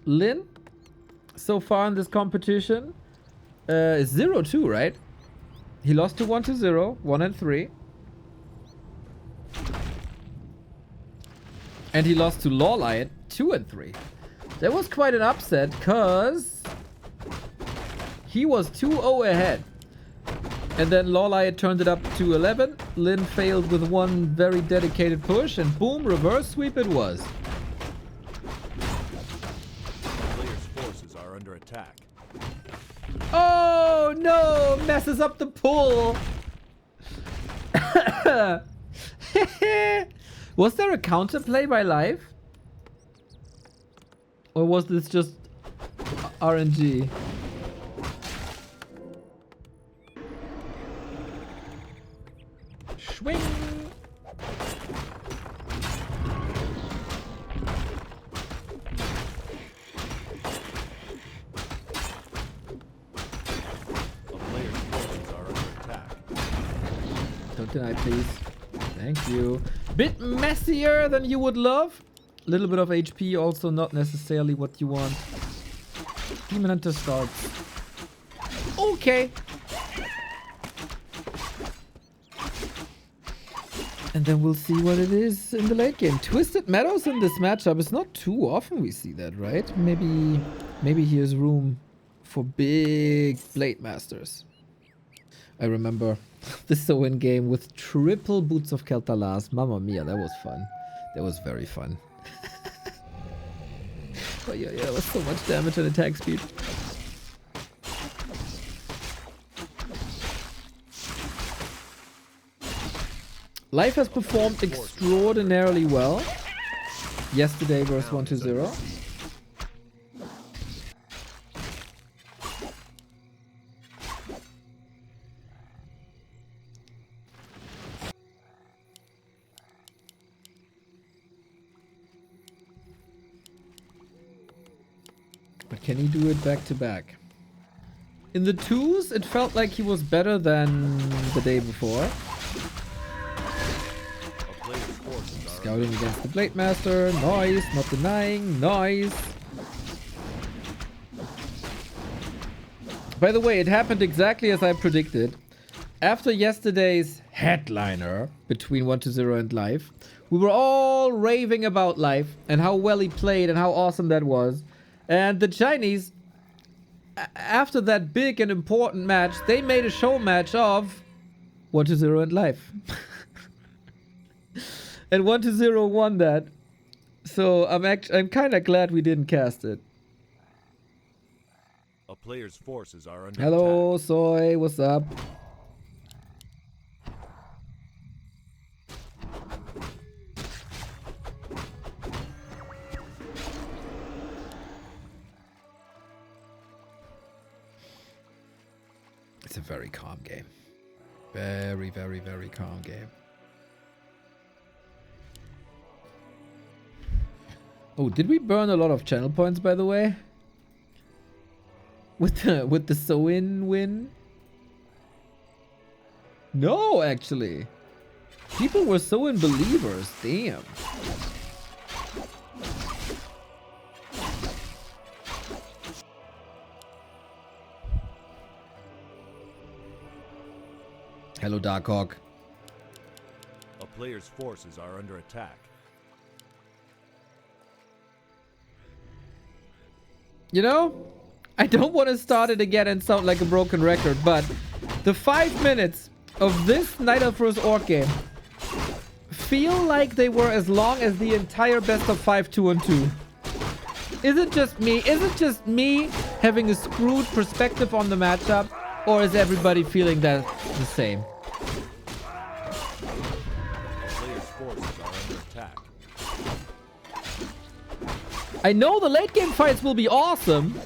LYN so far in this competition is 0-2, right? He lost to 1-0, 1-3. And he lost to LYN 2-3. That was quite an upset, because he was 2-0 ahead. And then LYN turned it up to 11. LYN failed with one very dedicated push, and boom, reverse sweep it was. Players' forces are under attack. Oh no! Messes up the pull! Was there a counterplay by Live? Or was this just RNG? Swing! Don't deny, please. Thank you. Bit messier than you would love. A little bit of HP, also not necessarily what you want. Demon Hunter starts. Okay. And then we'll see what it is in the late game. Twisted Meadows in this matchup. It's not too often we see that, right? Maybe here's room for big Blade Masters. I remember the Soin game with triple Boots of Keltalas. Mamma mia, that was fun. That was very fun. Oh yeah, that was so much damage and attack speed. Life has performed extraordinarily well. Yesterday versus 1-0. But can he do it back to back? In the twos, it felt like he was better than the day before. Scouting against the Blade Master. Nice. Not denying. Nice. By the way, it happened exactly as I predicted. After yesterday's headliner between 1-0 and Live, we were all raving about Live and how well he played and how awesome that was. And the Chinese, after that big and important match, they made a show match of 1-0 and Live. And 1-0 won that. So I'm kind of glad we didn't cast it. A player's forces are under Hello, attack. Soy, what's up? It's a very calm game. Very, very, very calm game. Oh, did we burn a lot of channel points, by the way? With the Soin win? No, actually. People were Soin believers. Damn. Hello, Darkhawk. A player's forces are under attack. You know, I don't want to start it again and sound like a broken record, but the 5 minutes of this Night of Rose Orc game feel like they were as long as the entire best of 5 2-on-2. Is it just me? Is it just me having a screwed perspective on the matchup, or is everybody feeling that the same? Players' forces are under attack. I know the late game fights will be awesome,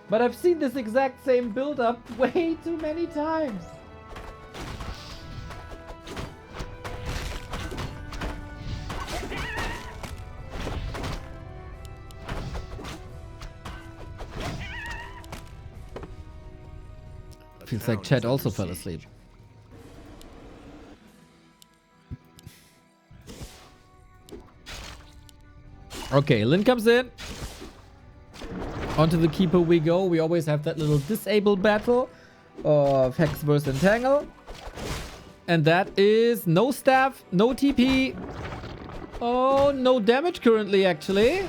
but I've seen this exact same build up way too many times. Feels like Chad also fell asleep. Okay, LYN comes in. Onto the keeper we go. We always have that little disable battle of Hex versus Entangle. And that is no staff, no TP. Oh, no damage currently, actually.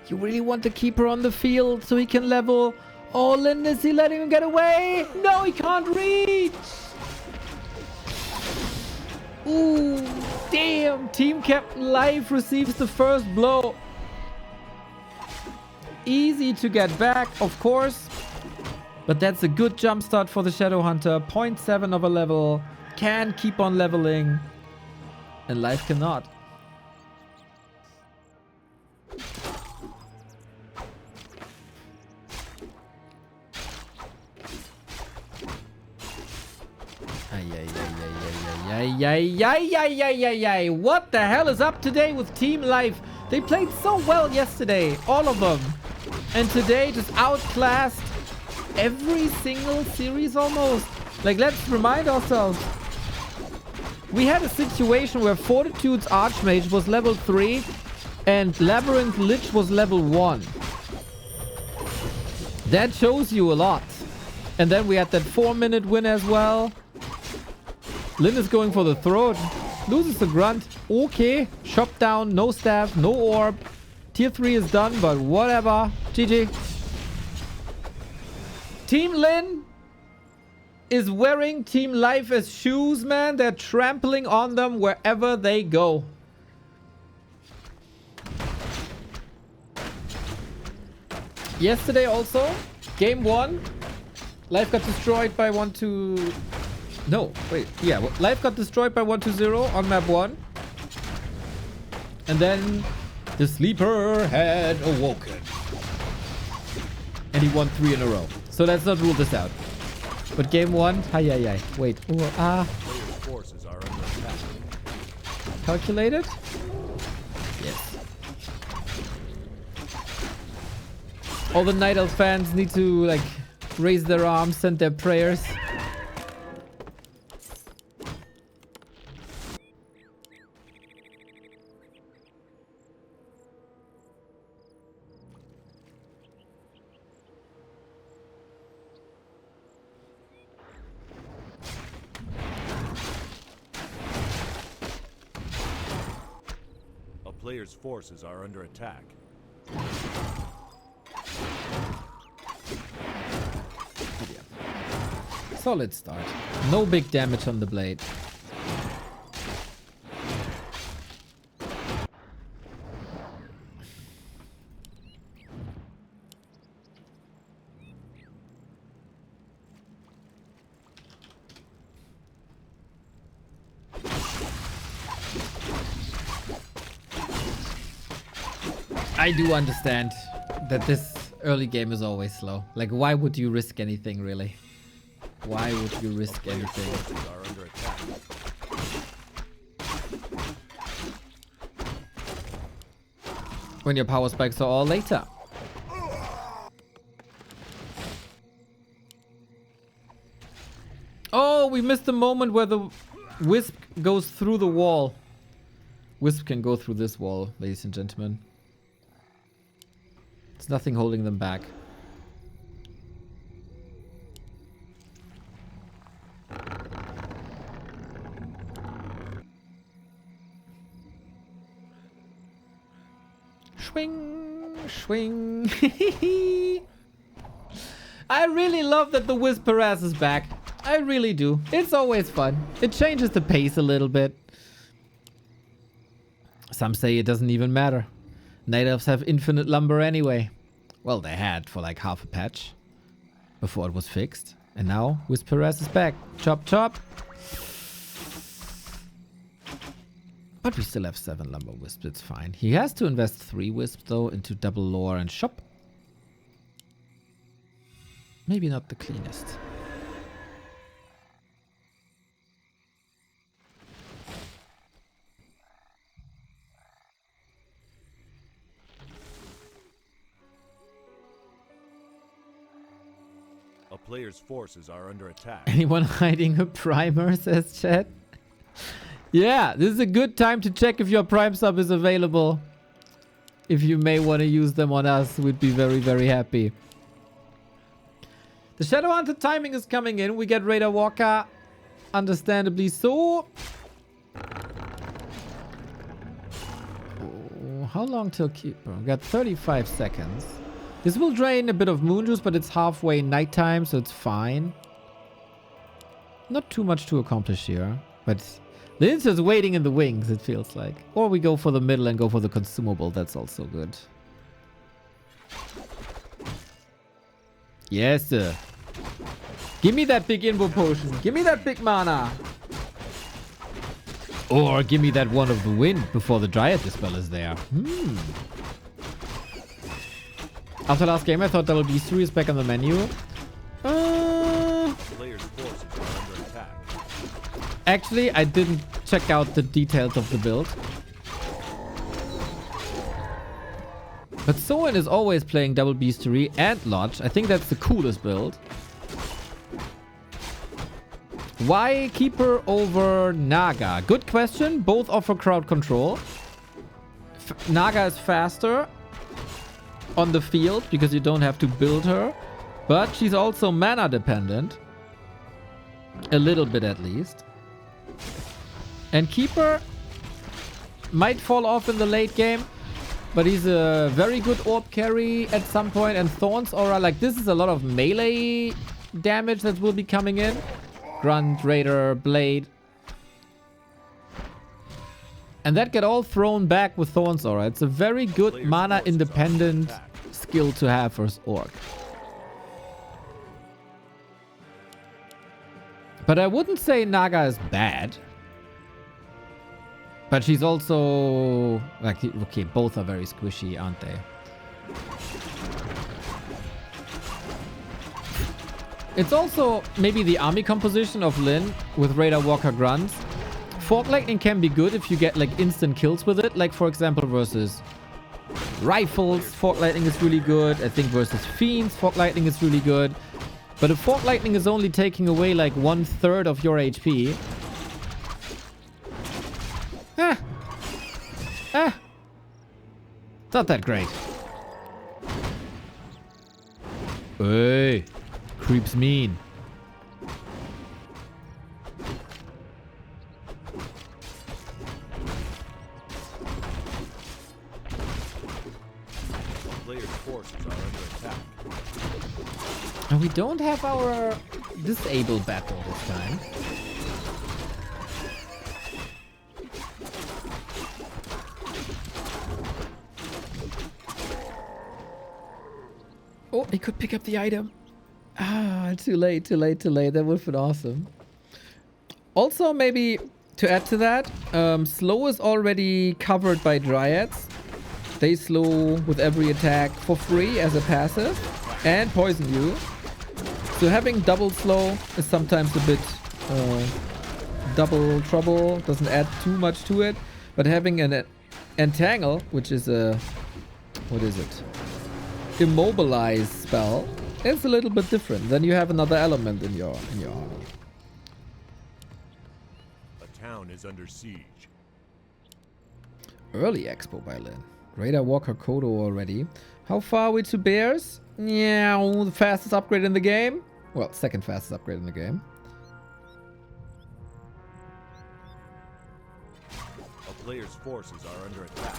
You really want the keeper on the field so he can level. Oh, LYN, is he letting him get away? No, he can't reach. Ooh, damn. Team Captain Life receives the first blow. Easy to get back, of course. But that's a good jump start for the Shadow Hunter. 0.7 of a level. Can keep on leveling. And Life cannot. What the hell is up today with Team Life? They played so well yesterday, all of them. And today just outclassed every single series almost. Like, let's remind ourselves. We had a situation where Fortitude's Archmage was level 3 and Labyrinth Lich was level 1. That shows you a lot. And then we had that 4-minute win as well. LYN is going for the throat. Loses the grunt. Okay. Shop down. No staff. No orb. Tier 3 is done, but whatever. GG. Team LYN is wearing Team Life as shoes, man. They're trampling on them wherever they go. Yesterday also, game 1. Life got destroyed by 1-2... No, wait. Yeah, Life got destroyed by 1-0 on map 1. And then the sleeper had awoken. And he won 3 in a row. So let's not rule this out. But game 1, wait. Forces are under attack. Calculated? Yes. All the Night Elf fans need to, like, raise their arms, send their prayers. A player's forces are under attack. Solid start. No big damage on the blade. I do understand that this early game is always slow. Like, why would you risk anything, really? Why would you risk anything? Forces are under attack. When your power spikes are all later. Oh, we missed the moment where the Wisp goes through the wall. Wisp can go through this wall, ladies and gentlemen. There's nothing holding them back. Swing, swing. I really love that the Whisperas is back. I really do. It's always fun. It changes the pace a little bit. Some say it doesn't even matter. Night Elves have infinite lumber anyway. Well, they had for like half a patch before it was fixed. And now Whisperas is back. Chop, chop. But we still have 7 lumber wisps, it's fine. He has to invest 3 wisps though into double lore and shop. Maybe not the cleanest. A player's forces are under attack. Anyone hiding a primer, says chat? Yeah, this is a good time to check if your prime sub is available. if you may want to use them on us, we'd be very, very happy. The Shadow Hunter timing is coming in. We get Raider Walker, understandably so. Oh, how long till Keeper? We got 35 seconds. This will drain a bit of moon juice, but it's halfway nighttime, so it's fine. Not too much to accomplish here, but Lynn's just waiting in the wings, it feels like. Or we go for the middle and go for the consumable. That's also good. Yes, sir. Give me that big invo potion. Give me that big mana. Or give me that one of the wind before the Dryad Dispel is there. After last game, I thought WB3 is back on the menu. Players' forces are under attack. Actually, I didn't check out the details of the build. But Soen is always playing Double Beastery and Lodge. I think that's the coolest build. Why Keeper over Naga? Good question. Both offer crowd control. Naga is faster on the field because you don't have to build her. But she's also mana dependent. A little bit at least. And Keeper might fall off in the late game. But he's a very good orb carry at some point. And Thorn's Aura, like this is a lot of melee damage that will be coming in. Grunt, Raider, Blade. And that get all thrown back with Thorn's Aura. It's a very good mana independent skill to have for Orc. But I wouldn't say Naga is bad. But she's also... like, okay, both are very squishy, aren't they? It's also maybe the army composition of LYN with Raider Walker Grunts. Fork Lightning can be good if you get like instant kills with it. Like for example versus Rifles, Fork Lightning is really good. I think versus Fiends, Fork Lightning is really good. But if Fork Lightning is only taking away like 1/3 of your HP... not that great. Hey, creeps mean. Players' forces are under attack. And we don't have our disable battle this time. Oh, he could pick up the item. Ah, too late, too late, too late. That would have been awesome. Also, maybe to add to that, slow is already covered by Dryads. They slow with every attack for free as a passive and poison you. So having double slow is sometimes a bit double trouble. Doesn't add too much to it. But having an entangle, which is a... what is it? Immobilize spell, is a little bit different. Then you have another element in your army. A town is under siege. Early expo by LYN. Raider Walker Kodo already. How far are we to Bears? Yeah, the fastest upgrade in the game. Well, second fastest upgrade in the game. A player's forces are under attack.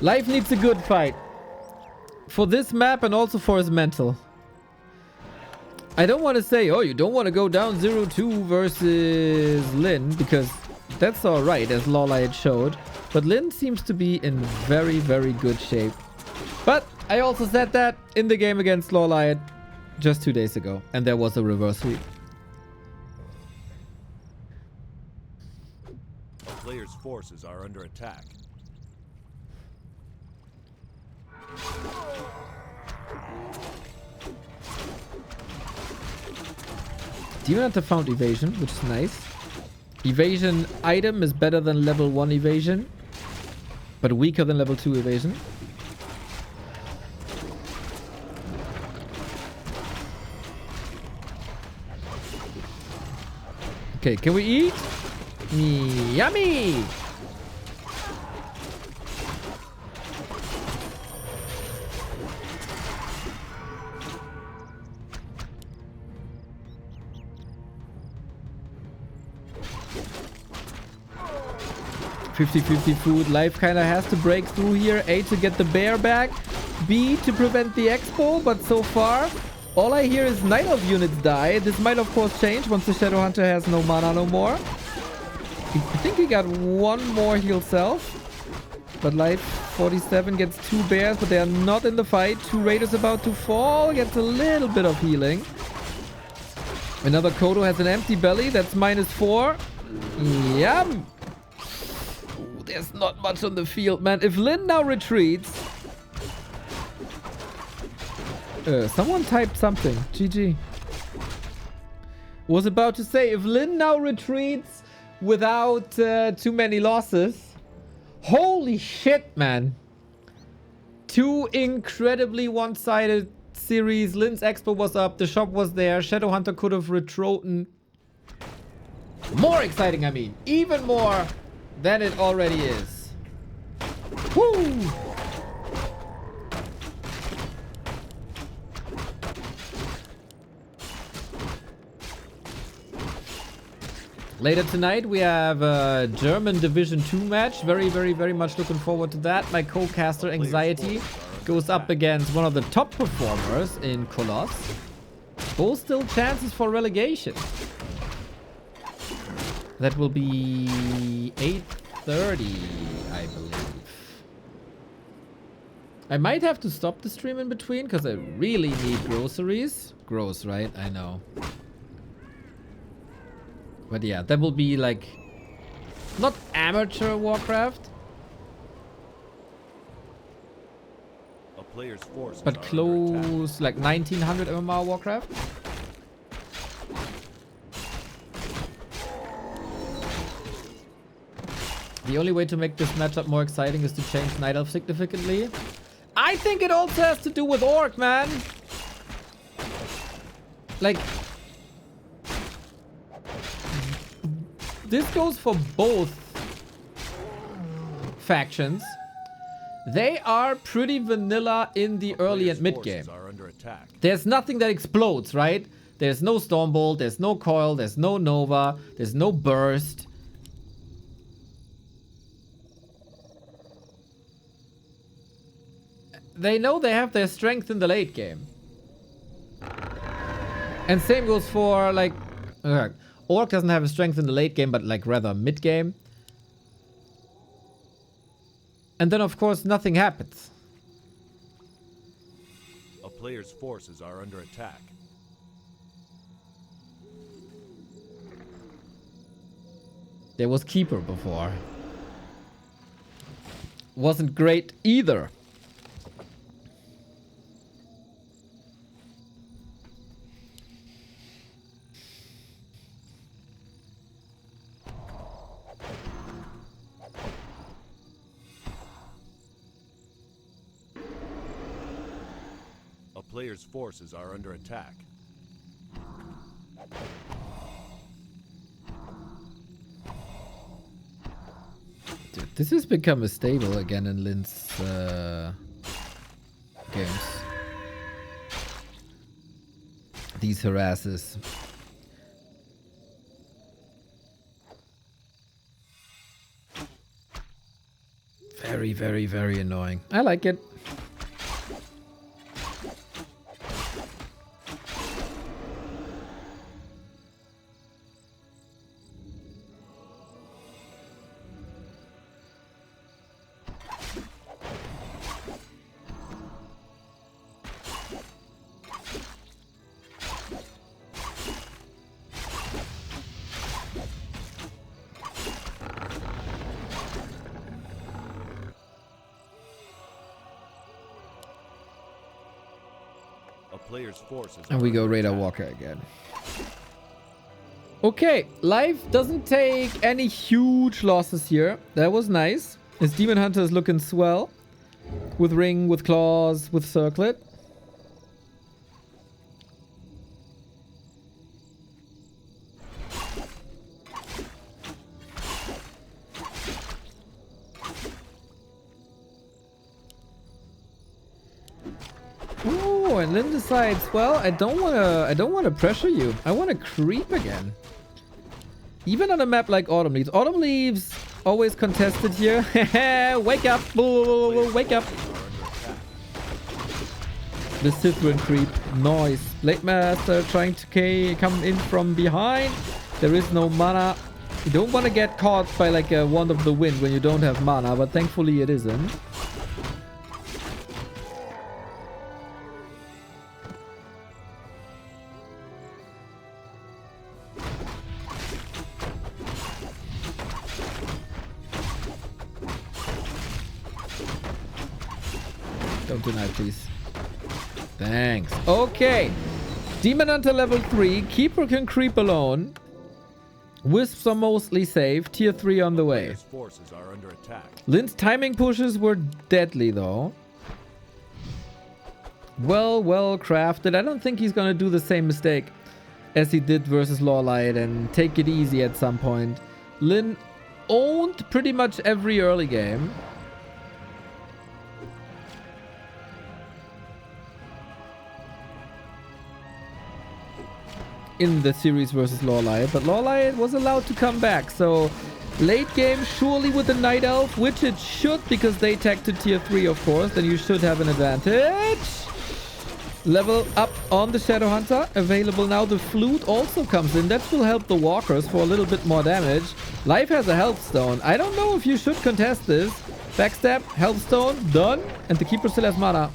Life needs a good fight. For this map and also for his mental. I don't want to say, oh, you don't want to go down 0-2 versus LYN, because that's alright, as Lawlight showed. But LYN seems to be in very, very good shape. But I also said that in the game against Lawlight just 2 days ago. And there was a reverse sweep. A player's forces are under attack. Demon Hunter found evasion, which is nice. Evasion item is better than level 1 evasion, but weaker than level 2 evasion. Okay, can we eat? Yummy! 50-50 food. Life kind of has to break through here. A, to get the bear back. B, to prevent the expo. But so far, all I hear is Night Elf units die. This might, of course, change once the Shadow Hunter has no mana no more. I think he got one more heal self. But Life 47 gets 2 bears, but they are not in the fight. 2 raiders about to fall. Gets a little bit of healing. Another Kodo has an empty belly. That's -4. Yum. Ooh, there's not much on the field, man. If LYN now retreats... someone typed something. GG. Was about to say, if LYN now retreats without too many losses... Holy shit, man. 2 incredibly one-sided series. LYN's Expo was up. The shop was there. Shadowhunter could have retroten. More exciting, I mean. Even more than it already is. Woo! Later tonight, we have a German Division 2 match. Very much looking forward to that. My co-caster Anxiety goes up against one of the top performers in Colosse. Both still chances for relegation. That will be 8:30, I believe. I might have to stop the stream in between because I really need groceries. Gross, right? I know. But yeah, that will be like not amateur Warcraft, A player's forces but are under close, like 1900 MMR Warcraft. The only way to make this matchup more exciting is to change Night Elf significantly. I think it also has to do with Orc, man. Like, this goes for both factions. They are pretty vanilla in the early and mid game. There's nothing that explodes, right? There's no Stormbolt, there's no Coil, there's no Nova, there's no Burst. They know they have their strength in the late game. And same goes for, like... Orc doesn't have a strength in the late game, but like rather mid game. And then of course nothing happens. A player's forces are under attack. There was Keeper before. Wasn't great either. Player's forces are under attack. Dude, this has become a staple again in LYN's games. These harasses. Very annoying. I like it. And we go Raider Walker again. Okay, Life doesn't take any huge losses here. That was nice. His Demon Hunter is looking swell. With Ring, with Claws, with Circlet. And LYN decides, well, I don't wanna pressure you. I wanna creep again. Even on a map like Autumn Leaves. Autumn Leaves Always contested here. Wake up! Wake up! The Sithran creep. Noise. Blade Master trying to come in from behind. There is no mana. You don't want to get caught by like a Wand of the Wind when you don't have mana, but thankfully it isn't. Don't deny, please. Thanks. Okay. Demon Hunter level 3. Keeper can creep alone. Wisps are mostly safe. Tier 3 on the way. Forces are under attack. Lynn's timing pushes were deadly though. Well crafted. I don't think he's gonna do the same mistake as he did versus LYN and take it easy at some point. LYN owned pretty much every early game. In the series versus LYN, but LYN was allowed to come back. So late game, surely with the Night Elf, which it should because they tag to tier 3, of course, then you should have an advantage. Level up on the Shadow Hunter. Available now. The Flute also comes in. That will help the walkers for a little bit more damage. Life has a Health Stone. I don't know if you should contest this. Backstab, Health Stone, done. And the Keeper still has mana.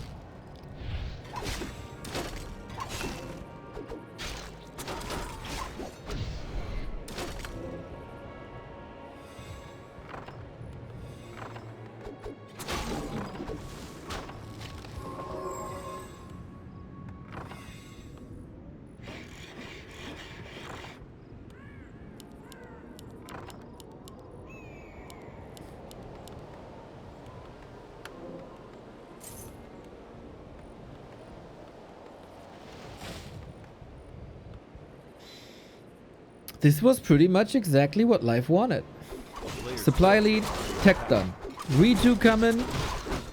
This was pretty much exactly what life wanted. Supply lead, tech done. Reju coming.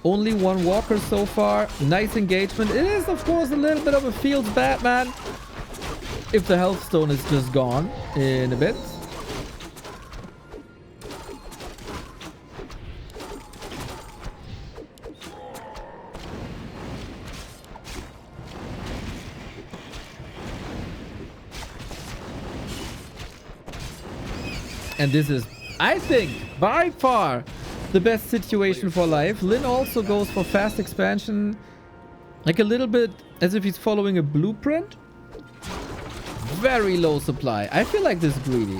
Only one walker so far. Nice engagement. It is, of course, a little bit of a fields Batman. If the health stone is just gone in a bit. And this is, I think, by far the best situation for life. LYN also goes for fast expansion, like a little bit as if he's following a blueprint. Very low supply. I feel like this is greedy.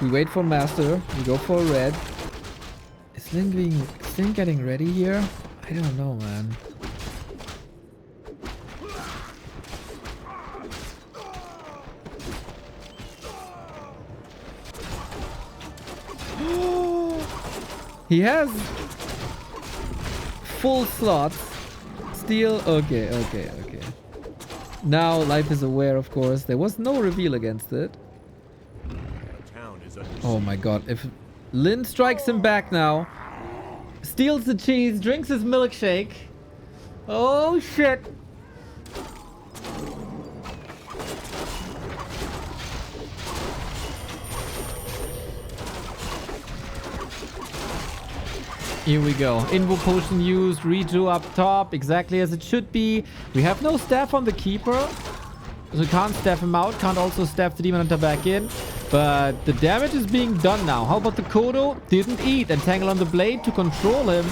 We wait for Master. We go for a red. Is LYN getting ready here? I don't know, man. He has full slots. Steel. Okay. Now life is aware, of course. There was no reveal against it. Oh my god. If LYN strikes him back now, steals the cheese, drinks his milkshake. Oh shit. Here we go. Invo potion used, Reju up top, exactly as it should be. We have no staff on the Keeper, so we can't staff him out, can't also staff the Demon Hunter back in. But the damage is being done now. How about the Kodo? Didn't eat. Entangle on the blade to control him.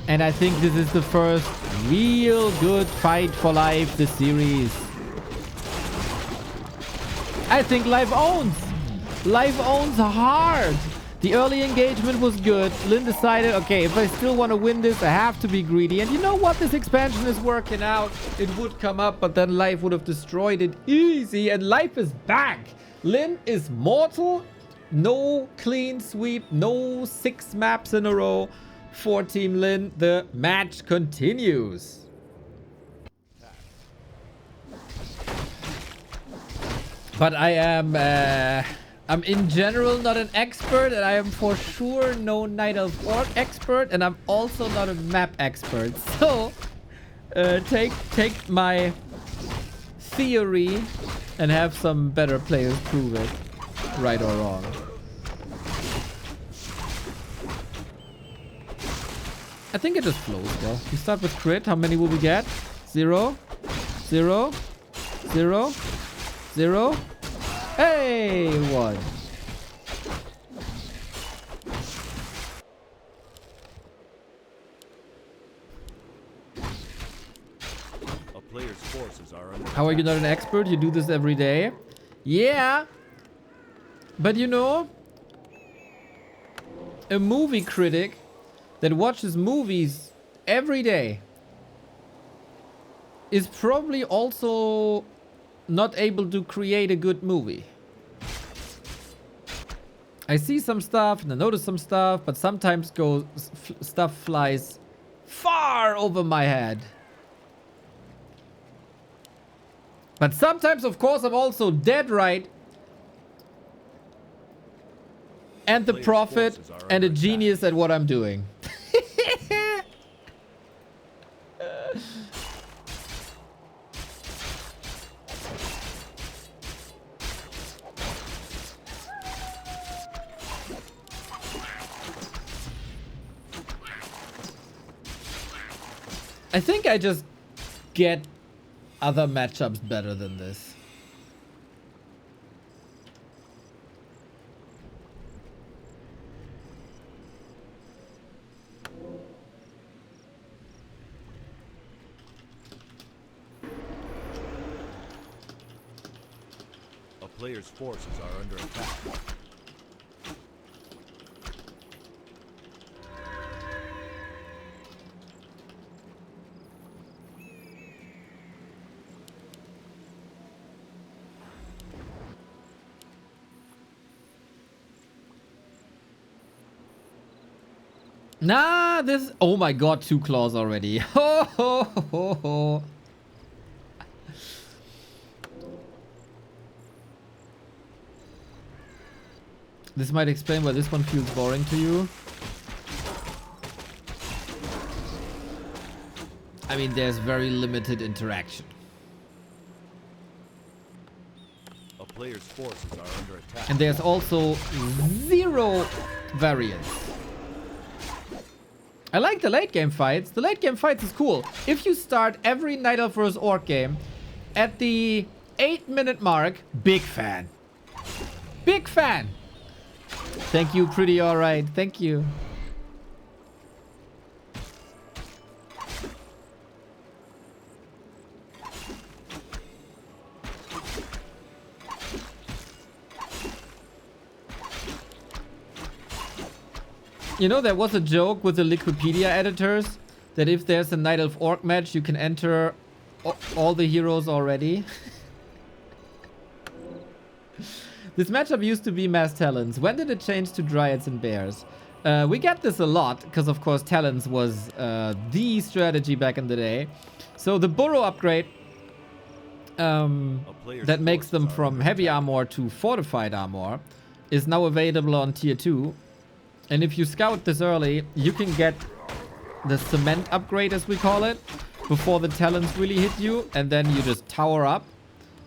And I think this is the first real good fight for life this series. I think life owns. Life owns hard. The early engagement was good. LYN decided, okay, if I still want to win this, I have to be greedy. And you know what? This expansion is working out. It would come up, but then life would have destroyed it easy. And life is back. LYN is mortal. No clean sweep. No 6 maps in a row. for Team LYN. The match continues. But I am, I'm in general not an expert, and I am for sure no Night of Orc expert, and I'm also not a map expert. So, take my theory and have some better players prove it, right or wrong. I think it just flows well. We start with crit. How many will we get? 0, 0, 0, 0. Hey, 1. A player's forces are under How are you not an expert? You do this every day. Yeah. But you know, a movie critic that watches movies every day is probably also not able to create a good movie. I see some stuff and I notice some stuff, but sometimes stuff flies far over my head. But sometimes, of course, I'm also dead right. And the prophet and a genius at what I'm doing. I think I just get other matchups better than this. A player's forces are under attack. Nah, this... Oh my god, 2 claws already. Ho, ho, ho, ho. This might explain why this one feels boring to you. I mean, there's very limited interaction. A player's forces are under attack. And there's also 0 variance. I like the late game fights. The late game fights is cool. If you start every Night Elf vs. Orc game at the 8-minute mark, big fan. Big fan. Thank you, pretty alright. Thank you. You know, there was a joke with the Wikipedia editors that if there's a Night Elf Orc match, you can enter all the heroes already. This matchup used to be Mass Talons. When did it change to Dryads and Bears? We get this a lot because, of course, Talons was the strategy back in the day. So the Burrow upgrade that makes them from heavy armor to fortified armor is now available on tier 2. And if you scout this early, you can get the cement upgrade, as we call it, before the talons really hit you. And then you just tower up.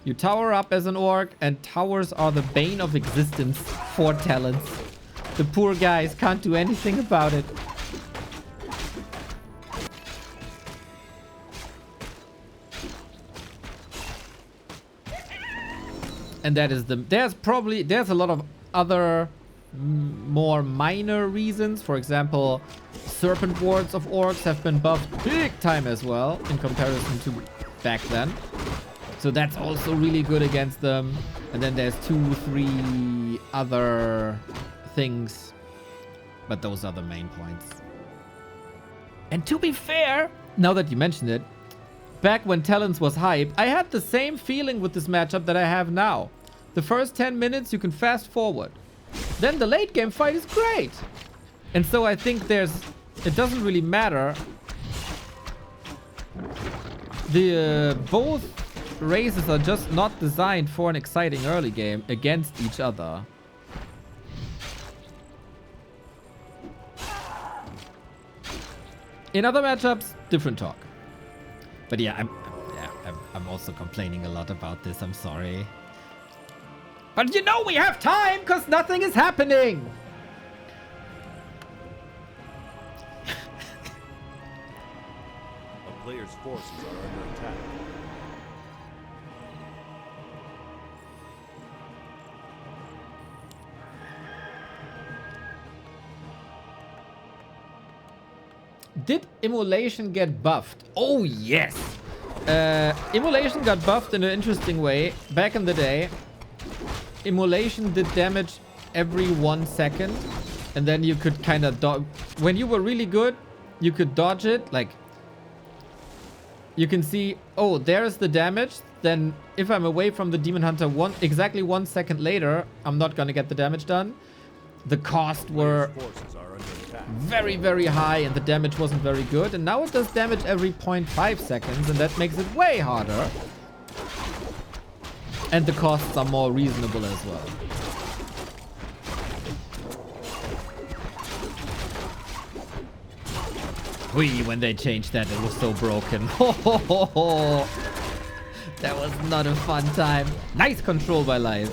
You tower up as an orc, and towers are the bane of existence for talons. The poor guys can't do anything about it. And that is the... There's a lot of other... more minor reasons. For example, serpent wards of orcs have been buffed big time as well in comparison to back then, so that's also really good against them. And then there's 2-3 other things, but those are the main points. And to be fair, now that you mentioned it, back when Talons was hype, I had the same feeling with this matchup that I have now. The first 10 minutes you can fast forward. Then the late game fight is great. And so I think there's it doesn't really matter. The both races are just not designed for an exciting early game against each other. In other matchups, different talk. But yeah, I'm also complaining a lot about this. I'm sorry. But you know we have time because nothing is happening. A player's forces are under attack. Did Immolation get buffed? Oh, yes. Immolation got buffed in an interesting way. Back in the day, Immolation did damage every 1 second. And then you could kind of dodge. When you were really good, you could dodge it. Like, you can see, oh, there's the damage. Then if I'm away from the Demon Hunter exactly 1 second later, I'm not going to get the damage done. The cost were very, very high and the damage wasn't very good. And now it does damage every 0.5 seconds and that makes it way harder. And the costs are more reasonable as well. Whee, when they changed that, it was so broken. That was not a fun time. Nice control by LYN.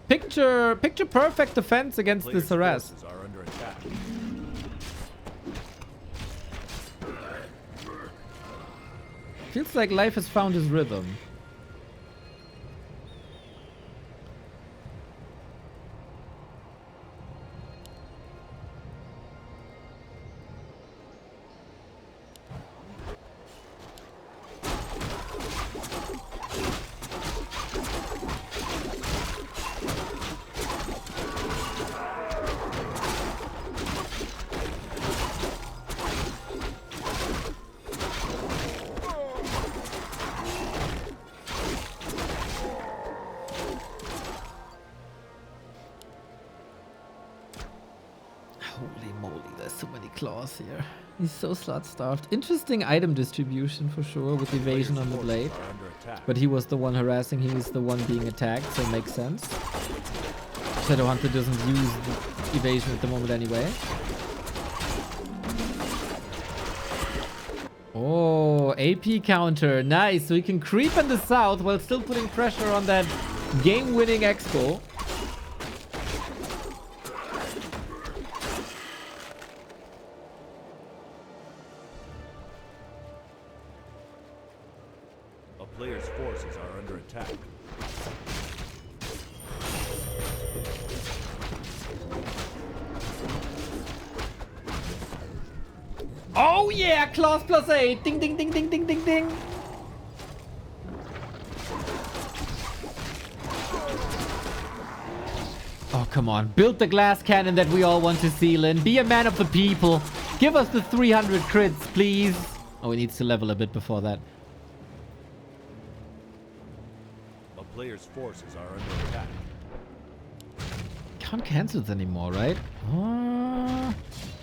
Picture perfect defense against this harass. Feels like life has found his rhythm. Holy moly, there's so many claws here. He's so slot starved. Interesting item distribution for sure with evasion on the blade. But he was the one harassing, he's the one being attacked, so it makes sense. Shadowhunter doesn't use the evasion at the moment anyway. Oh, AP counter. Nice. So we can creep in the south while still putting pressure on that game-winning expo. A player's forces are under attack. Oh yeah, claws +8. Ding, ding, ding, ding, ding, ding, ding. Oh, come on. Build the glass cannon that we all want to see, LYN. Be a man of the people. Give us the 300 crits, please. Oh, he needs to level a bit before that. A player's forces are under attack. Can't cancel it anymore, right?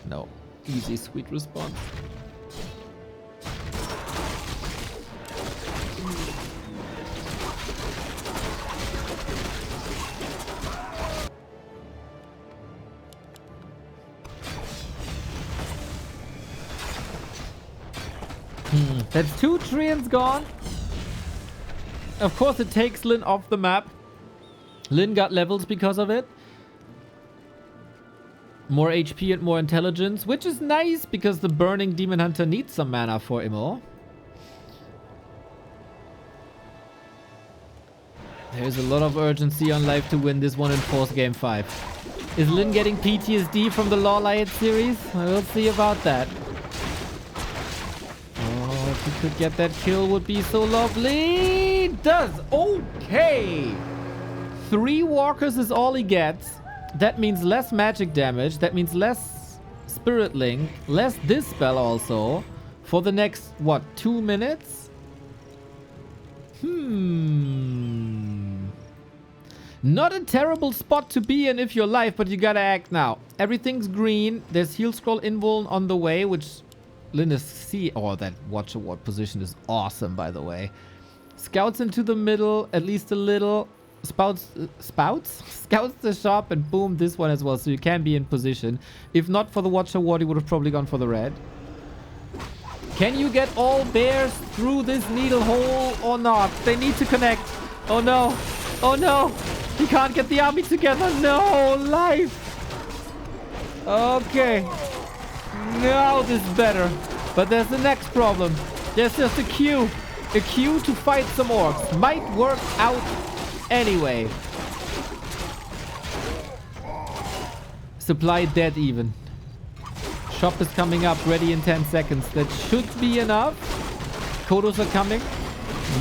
No. Easy, sweet response. That's 2 treants gone. Of course, it takes LYN off the map. LYN got levels because of it. More HP and more intelligence, which is nice because the burning Demon Hunter needs some mana for Immo. There's a lot of urgency on life to win this one in Force Game 5. Is LYN getting PTSD from the LYN series? I will see about that. Oh, if he could get that kill would be so lovely. Does. Okay. 3 walkers is all he gets. That means less magic damage. That means less Spirit Link. Less this spell also. For the next, what, 2 minutes? Not a terrible spot to be in if you're live, but you gotta act now. Everything's green. There's heal scroll invuln on the way, which LYN is C. Oh, that watch award position is awesome, by the way. Scouts into the middle, at least a little. Spouts? Scouts the shop, and boom, this one as well. So you can be in position. If not for the watch award, you would have probably gone for the red. Can you get all bears through this needle hole or not? They need to connect. Oh no. Oh no. He can't get the army together. No, life. Okay. Now this is better. But there's the next problem. There's just a queue. A queue to fight some orcs. Might work out anyway. Supply dead even. Shop is coming up, ready in 10 seconds. That should be enough. Kodos are coming.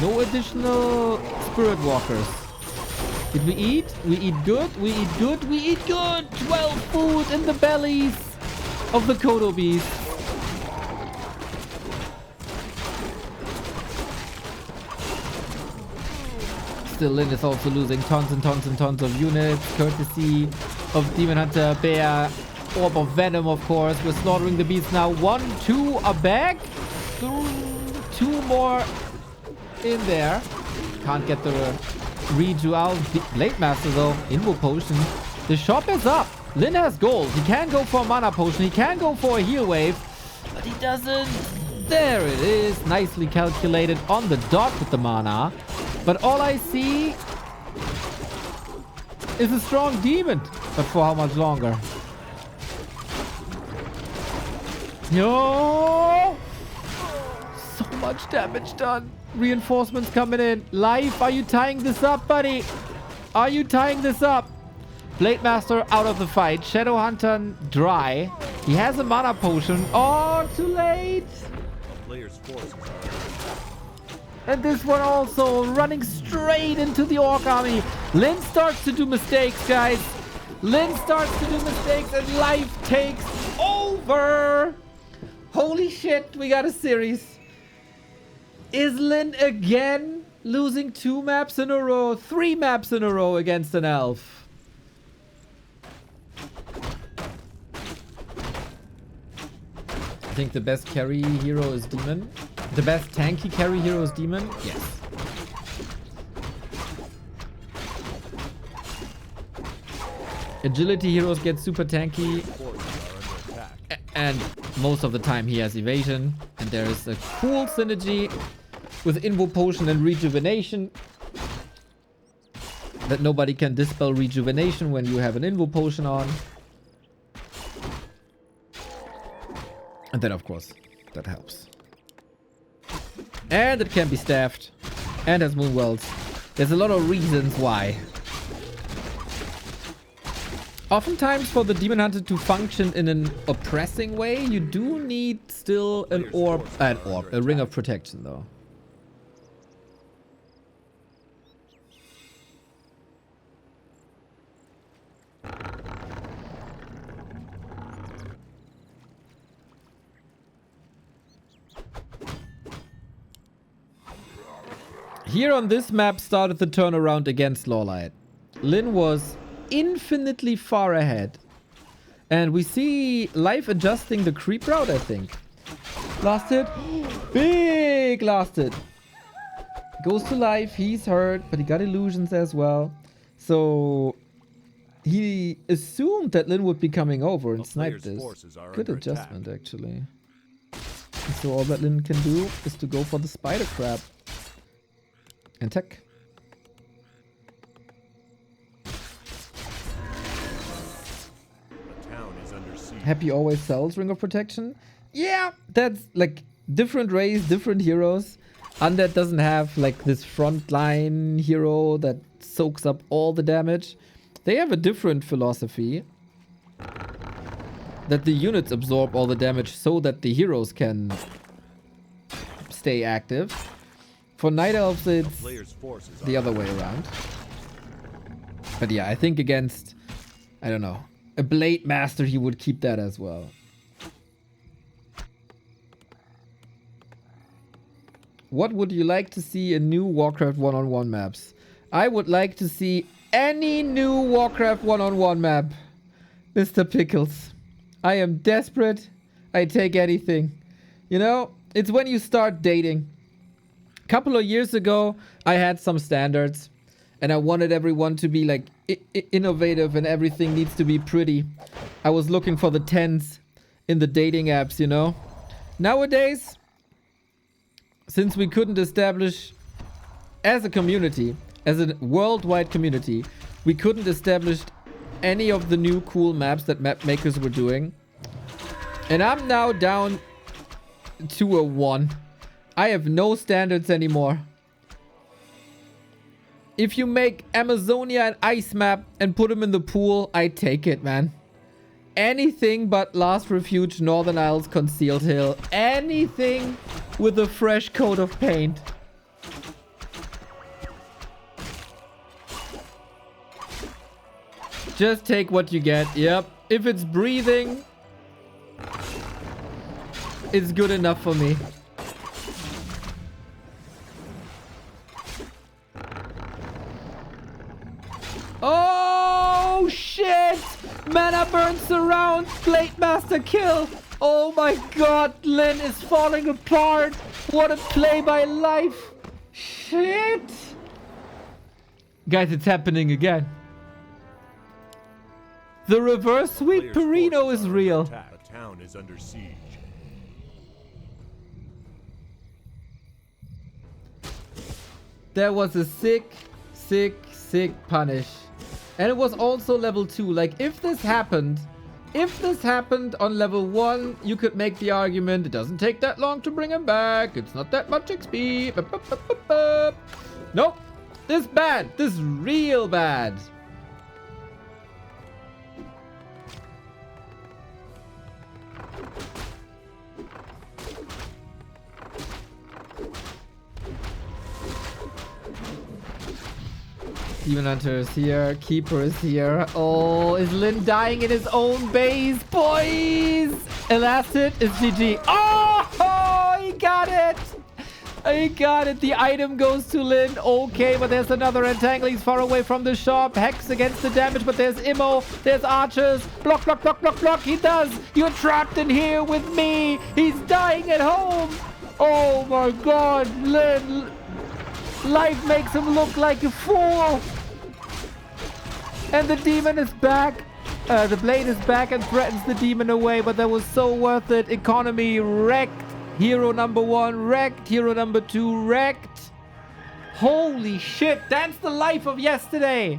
No additional spirit walkers. Did we eat? We eat good. We eat good. We eat good. 12 food in the bellies of the Kodo beasts. Still, LYN is also losing tons and tons and tons of units, courtesy of Demon Hunter, Bear, Orb of Venom, of course. We're slaughtering the beasts now. 1, 2 are back. 2 more in there. Can't get the redo out. Blade Master, though. Invo Potion. The shop is up. LYN has gold. He can go for a mana potion. He can go for a heal wave. But he doesn't. There it is. Nicely calculated on the dot with the mana. But all I see is a strong demon. But for how much longer? Yo! So much damage done. Reinforcements coming in. Life, are you tying this up, buddy? Are you tying this up? Blade Master out of the fight. Shadow Hunter dry. He has a mana potion. Oh, too late. Player's forces are And this one also running straight into the orc army. LYN starts to do mistakes, guys. LYN starts to do mistakes and life takes over. Holy shit, we got a series. Is LYN again losing 2 maps in a row? 3 maps in a row against an elf. I think the best carry hero is Demon. The best tanky carry hero is Demon? Yes. Agility heroes get super tanky. And most of the time he has evasion. And there is a cool synergy with Invo Potion and Rejuvenation. That nobody can dispel Rejuvenation when you have an Invo Potion on. And then of course, that helps. And it can be staffed. And has moon wells. There's a lot of reasons why. Oftentimes for the Demon Hunter to function in an oppressing way, you do need still a ring of protection though. Here on this map started the turnaround against Lawlight. LYN was infinitely far ahead. And we see life adjusting the creep route, I think. Last hit. Big last hit. Goes to life. He's hurt, but he got illusions as well. So he assumed that LYN would be coming over and snipe this. Good adjustment, actually. And so all that LYN can do is to go for the spider crab. And tech. Happy always sells Ring of Protection. Yeah, that's like different race, different heroes. Undead doesn't have like this frontline hero that soaks up all the damage. They have a different philosophy. That the units absorb all the damage so that the heroes can stay active. For Night Elves, it's the other way around. But yeah, I think against, I don't know, a Blade Master, he would keep that as well. What would you like to see in new Warcraft one-on-one maps? I would like to see any new Warcraft one-on-one map, Mr. Pickles. I am desperate. I take anything. You know, it's when you start dating. A couple of years ago, I had some standards. And I wanted everyone to be like innovative and everything needs to be pretty. I was looking for the 10s in the dating apps, you know. Nowadays, since we couldn't establish as a community, as a worldwide community, we couldn't establish any of the new cool maps that map makers were doing. And I'm now down to a 1. I have no standards anymore. If you make Amazonia an ice map and put them in the pool, I take it, man. Anything but Last Refuge, Northern Isles, Concealed Hill. Anything with a fresh coat of paint. Just take what you get. Yep. If it's breathing, it's good enough for me. Oh shit! Mana burn surround, Blade Master kill. Oh my god, LYN is falling apart. What a play by life. Shit. Guys, it's happening again. The reverse sweep Perino is real. The town is under siege. That was a sick punish. And it was also level 2. Like, if this happened on level 1, you could make the argument, it doesn't take that long to bring him back. It's not that much XP. Nope. This is bad. This is real bad. Demon Hunter is here. Keeper is here. Oh, is LYN dying in his own base, boys? Elasted is GG. Oh, he got it. He got it. The item goes to LYN. Okay, but there's another entangle. He's far away from the shop. Hex against the damage, but there's Immo. There's archers. Block, block, block, block, block. He does. You're trapped in here with me. He's dying at home. Oh my god, LYN. Life makes him look like a fool. And the demon is back. The blade is back and threatens the demon away, but that was so worth it. Economy wrecked. Hero number 1 wrecked. Hero number 2 wrecked. Holy shit. That's the life of yesterday.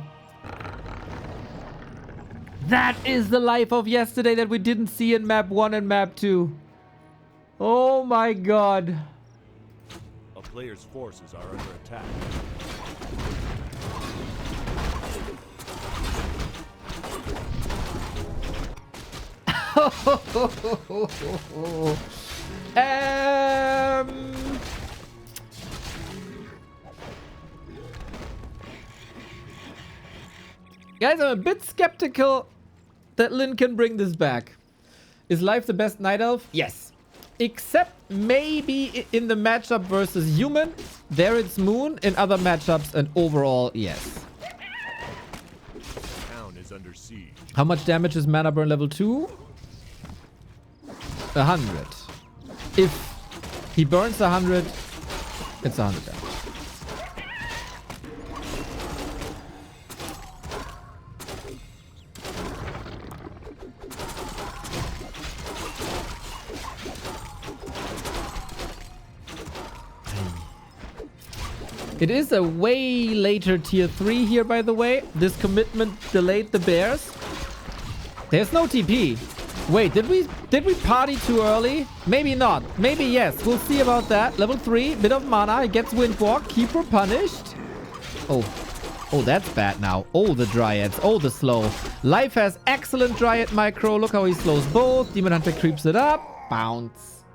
That is the life of yesterday that we didn't see in map 1 and map 2. Oh my god. A player's forces are under attack. Guys, I'm a bit skeptical that LYN can bring this back. Is Life the best Night Elf? Yes. Except maybe in the matchup versus human. There it's Moon. In other matchups and overall, yes. The town is under siege. How much damage is Mana Burn level 2? 100. If he burns 100, it's 100 damage. It is a way later tier 3 here, by the way. This commitment delayed the bears. There's no TP. Wait, did we party too early? Maybe not. Maybe yes. We'll see about that. Level 3, bit of mana. He gets Windwalk. Keeper punished. Oh, that's bad now. Oh, the Dryads. Oh, the slow. Life has excellent Dryad micro. Look how he slows both. Demon Hunter creeps it up. Bounce.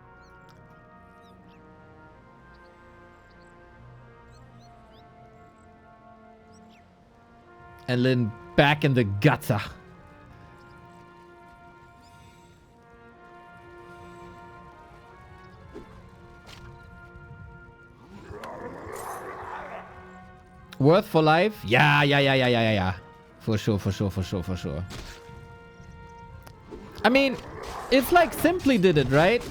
And LYN back in the gutter. Worth for life? Yeah. For sure. I mean, it's like Simply did it, right?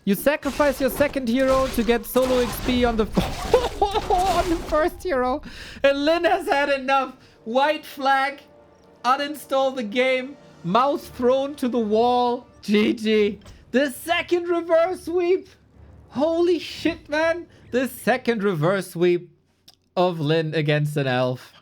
You sacrifice your second hero to get solo XP on the on the first hero. And LYN has had enough. White flag. Uninstall the game. Mouse thrown to the wall. GG. The second reverse sweep. Holy shit, man. The second reverse sweep of LYN against an elf.